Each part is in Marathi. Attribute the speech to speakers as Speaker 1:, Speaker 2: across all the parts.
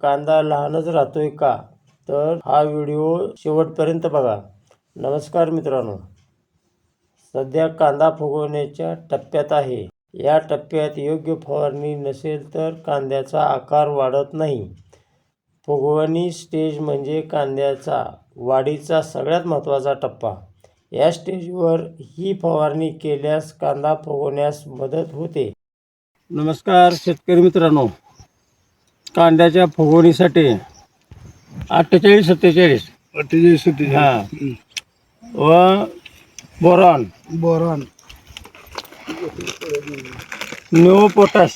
Speaker 1: कांदा लहानच राहतोय का? तर हा व्हिडिओ शेवटपर्यंत बघा. नमस्कार मित्रांनो, सध्या कांदा फुगवण्याच्या टप्प्यात आहे. या टप्प्यात योग्य फवारणी नसेल तर कांद्याचा आकार वाढत नाही. फुगवणी स्टेज म्हणजे कांद्याचा वाढीचा सगळ्यात महत्त्वाचा टप्पा. या स्टेजवर ही फवारणी केल्यास कांदा फुगवण्यास मदत होते. नमस्कार शेतकरी मित्रांनो, कांद्याच्या फुगवणीसाठी 48-47 हां व बोरॉन न्यू पोटॅश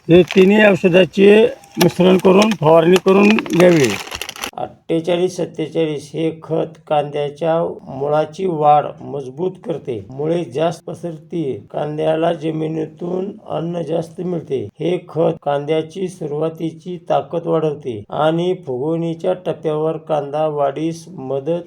Speaker 1: हे तिन्ही औषधाचे मिश्रण करून फवारणी करून घ्यावी. 48-47 हे खत कांद्याच्या मुळाची वाढ मजबूत करते, मुळे जास्त पसरते, कांद्याला जमिनीतून अन्न जास्त मिळते. हे खत कांद्याची सुरुवातीची ताकद वाढवते आणि फुगवणीच्या टप्प्यावर कांदा वाढीस मदत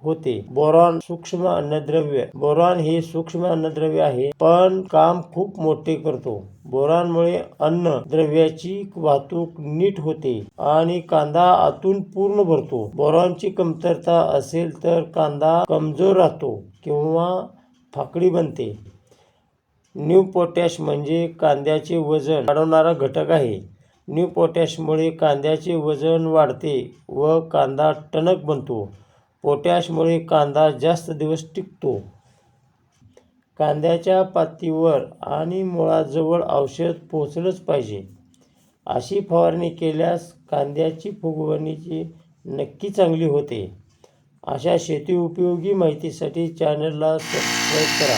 Speaker 1: होते. बोरॉन सूक्ष्म अन्नद्रव्य. बोरॉन हे सूक्ष्म अन्नद्रव्य आहे, पण काम खूप मोठे करतो. बोरॉनमुळे अन्नद्रव्याची वाहतूक नीट होते आणि कांदा आतून पूर्ण भरतो. बोरॉनची कमतरता असेल तर कांदा कमजोर राहतो किंवा फाकडी बनते. न्यू पोटॅश म्हणजे कांद्याचे वजन वाढवणारा घटक आहे. न्यू पोटॅशमुळे कांद्याचे वजन वाढते व कांदा टणक बनतो. पोटॅशमुळे कांदा जास्त दिवस टिकतो. कांद्याच्या पातीवर आणि मुळाजवळ औषध पोहोचलंच पाहिजे. अशी फवारणी केल्यास कांद्याची फुगवणी नक्की चांगली होते. अशा शेती उपयोगी माहितीसाठी चॅनलला सबस्क्राईब करा.